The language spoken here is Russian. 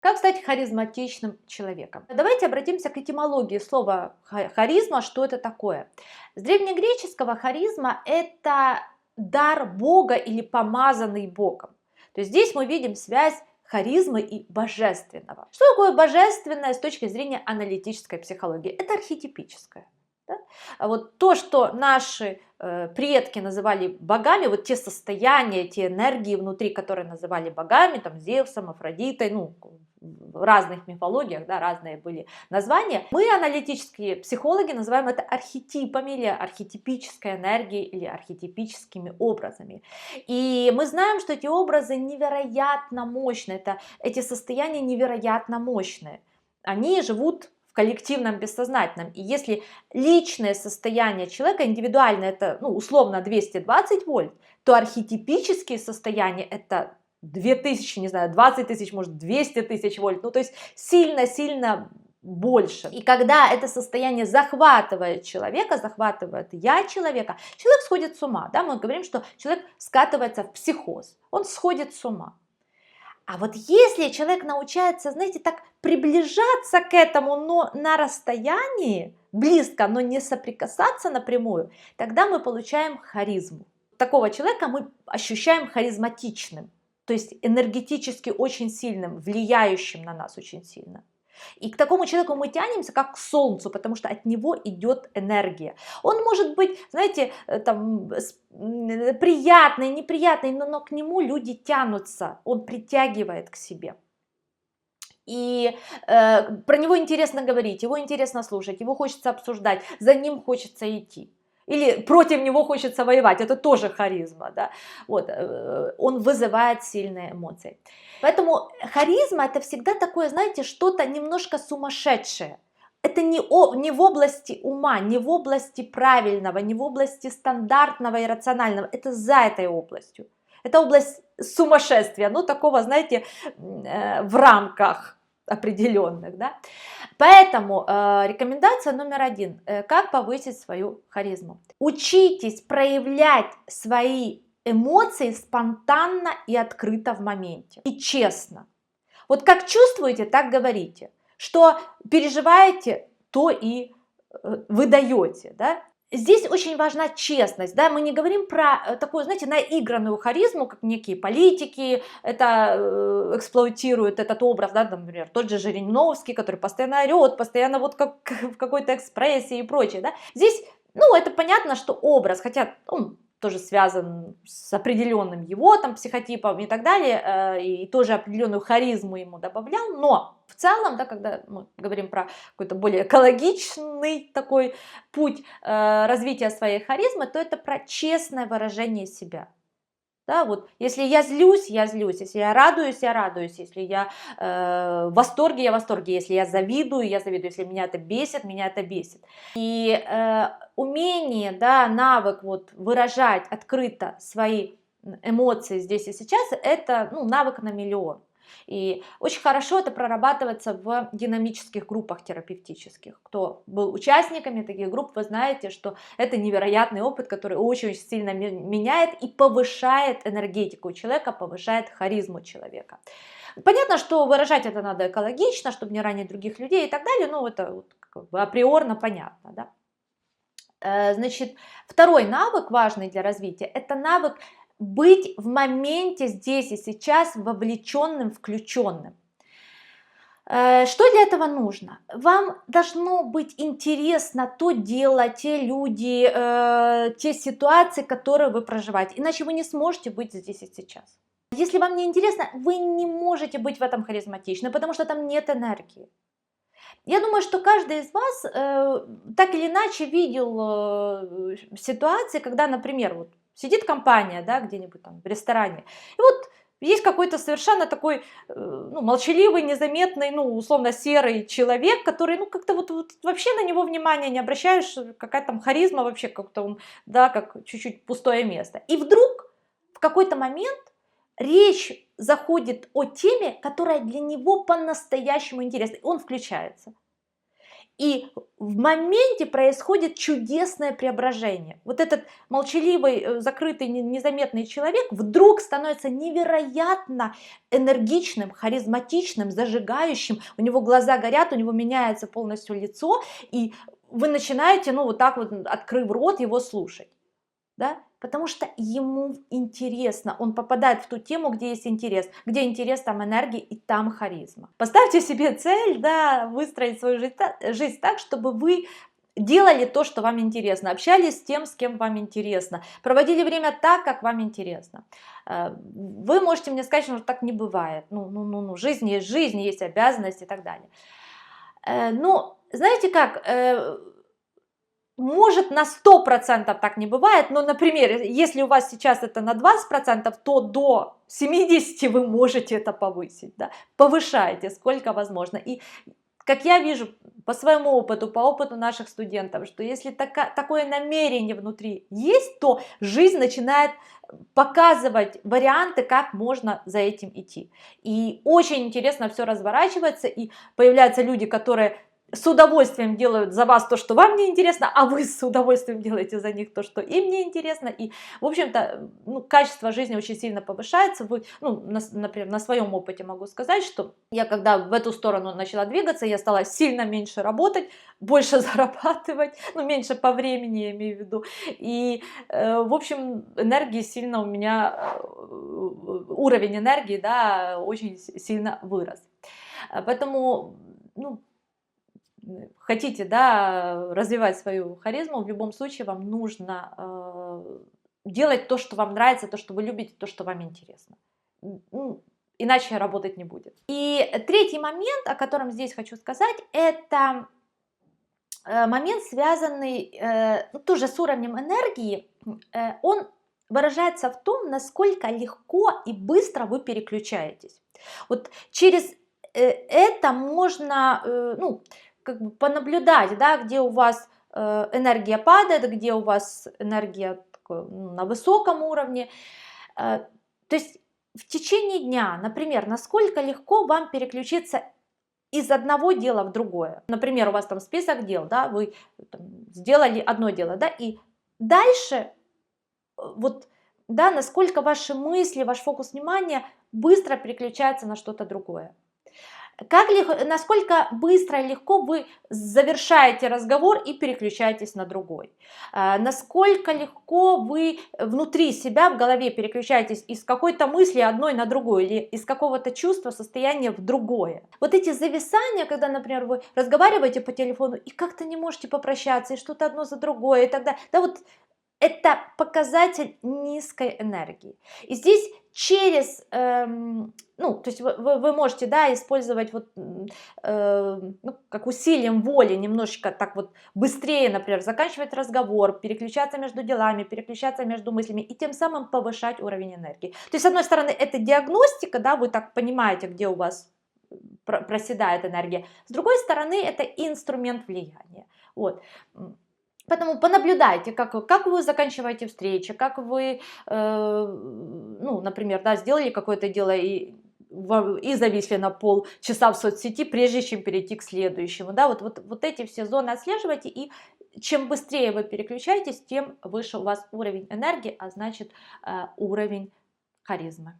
Как стать харизматичным человеком? Давайте обратимся к этимологии слова харизма. Что это такое? С древнегреческого харизма – это дар Бога или помазанный Богом. То есть здесь мы видим связь харизмы и божественного. Что такое божественное с точки зрения аналитической психологии? Это архетипическое. Да? А вот то, что наши предки называли богами, вот те состояния, те энергии внутри, которые называли богами, там Зевсом, Афродитой, ну, в разных мифологиях, да, разные были названия. Мы, аналитические психологи, называем это архетипами или архетипической энергией или архетипическими образами. И мы знаем, что эти образы невероятно мощные, эти состояния невероятно мощные. Они живут в коллективном бессознательном. И если личное состояние человека, индивидуальное, это условно 220 вольт, то архетипические состояния это 2000, не знаю, 20 тысяч, может 200 тысяч вольт, то есть сильно-сильно больше. И когда это состояние захватывает человека, захватывает я человека, человек сходит с ума, да, мы говорим, что человек скатывается в психоз, он сходит с ума. А вот если человек научается, знаете, так приближаться к этому, но на расстоянии, близко, но не соприкасаться напрямую, тогда мы получаем харизму. Такого человека мы ощущаем харизматичным, то есть энергетически очень сильным, влияющим на нас очень сильно. И к такому человеку мы тянемся как к солнцу, потому что от него идет энергия. Он может быть, знаете, там, приятный, неприятный, но к нему люди тянутся, он притягивает к себе. И про него интересно говорить, его интересно слушать, его хочется обсуждать, за ним хочется идти. Или против него хочется воевать, это тоже харизма, да? Вот, он вызывает сильные эмоции. Поэтому харизма это всегда такое, знаете, что-то немножко сумасшедшее. Это не в области ума, не в области правильного, не в области стандартного и рационального, это за этой областью. Это область сумасшествия, такого, знаете, в рамках определенных, да. Поэтому рекомендация номер один, как повысить свою харизму. Учитесь проявлять свои эмоции спонтанно и открыто в моменте. И честно. Вот как чувствуете, так говорите. Что переживаете, то и выдаете, да. Здесь очень важна честность, да, мы не говорим про такую, знаете, наигранную харизму, как некие политики это эксплуатируют этот образ, да, например, тот же Жириновский, который постоянно орет, постоянно вот как в какой-то экспрессии и прочее, да. Здесь, это понятно, что образ, хотя он тоже связан с определенным его там психотипом и так далее, и тоже определенную харизму ему добавлял, но в целом, да, когда мы говорим про какой-то более экологичный такой путь развития своей харизмы, то это про честное выражение себя. Да, вот, если я злюсь, если я радуюсь, если я в восторге, если я завидую, если меня это бесит, И умение, да, навык вот, выражать открыто свои эмоции здесь и сейчас, это навык на миллион. И очень хорошо это прорабатывается в динамических группах терапевтических. Кто был участниками таких групп, вы знаете, что это невероятный опыт, который очень сильно меняет и повышает энергетику человека, повышает харизму человека. Понятно, что выражать это надо экологично, чтобы не ранить других людей и так далее, но это вот как бы априорно понятно, да? Значит, второй навык важный для развития – это навык быть в моменте здесь и сейчас вовлеченным, включенным. Что для этого нужно? Вам должно быть интересно то дело, те люди, те ситуации, которые вы проживаете, иначе вы не сможете быть здесь и сейчас. Если вам не интересно, вы не можете быть в этом харизматичным, потому что там нет энергии. Я думаю, что каждый из вас так или иначе видел ситуации, когда, например, вот сидит компания, да, где-нибудь там в ресторане, и вот есть какой-то совершенно такой молчаливый, незаметный, условно серый человек, который, как-то вот вообще на него внимания не обращаешь, какая там харизма вообще, как-то он, да, как чуть-чуть пустое место. И вдруг в какой-то момент речь заходит о теме, которая для него по-настоящему интересна. Он включается. И в моменте происходит чудесное преображение. Вот этот молчаливый, закрытый, незаметный человек вдруг становится невероятно энергичным, харизматичным, зажигающим. У него глаза горят, у него меняется полностью лицо, и вы начинаете, ну, вот так вот, открыв рот, его слушать. Да? Потому что ему интересно, он попадает в ту тему, где есть интерес. Где интерес, там энергия и там харизма. Поставьте себе цель, да, выстроить свою жизнь так, чтобы вы делали то, что вам интересно, общались с тем, с кем вам интересно, проводили время так, как вам интересно. Вы можете мне сказать, что так не бывает. Жизнь, есть обязанности и так далее. Ну, знаете как... Может, на 100% так не бывает, но, например, если у вас сейчас это на 20%, то до 70% вы можете это повысить, да? Повышайте, сколько возможно. И как я вижу по своему опыту, по опыту наших студентов, что если такое намерение внутри есть, то жизнь начинает показывать варианты, как можно за этим идти. И очень интересно все разворачивается, и появляются люди, которые с удовольствием делают за вас то, что вам не интересно, а вы с удовольствием делаете за них то, что им не интересно. И, в общем-то, качество жизни очень сильно повышается. Вы, например, на своем опыте могу сказать, что я, когда в эту сторону начала двигаться, я стала сильно меньше работать, больше зарабатывать, меньше по времени, я имею в виду. И, в общем, энергии сильно у меня, уровень энергии, да, очень сильно вырос. Поэтому, хотите, да, развивать свою харизму, в любом случае вам нужно делать то, что вам нравится, то, что вы любите, то, что вам интересно. Иначе работать не будет. И третий момент, о котором здесь хочу сказать, это момент, связанный тоже с уровнем энергии. Он выражается в том, насколько легко и быстро вы переключаетесь. Вот через это можно, как бы понаблюдать, да, где у вас энергия падает, где у вас энергия на высоком уровне. То есть в течение дня, например, насколько легко вам переключиться из одного дела в другое. Например, у вас там список дел, да, вы сделали одно дело, да, и дальше вот, да, насколько ваши мысли, ваш фокус внимания быстро переключается на что-то другое. Насколько быстро и легко вы завершаете разговор и переключаетесь на другой. Насколько легко вы внутри себя, в голове переключаетесь из какой-то мысли одной на другую или из какого-то чувства, состояния в другое. Вот эти зависания, когда, например, вы разговариваете по телефону и как-то не можете попрощаться, и что-то одно за другое, и так далее. Да, вот это показатель низкой энергии. И здесь через, то есть вы можете, да, использовать вот, как усилием воли немножечко так вот быстрее, например, заканчивать разговор, переключаться между делами, переключаться между мыслями и тем самым повышать уровень энергии. То есть, с одной стороны, это диагностика, да, вы так понимаете, где у вас проседает энергия. С другой стороны, это инструмент влияния. Вот. Поэтому понаблюдайте, как вы заканчиваете встречи, как вы, например, да, сделали какое-то дело и зависли на полчаса в соцсети, прежде чем перейти к следующему. Да, вот эти все зоны отслеживайте, и чем быстрее вы переключаетесь, тем выше у вас уровень энергии, а значит уровень харизмы.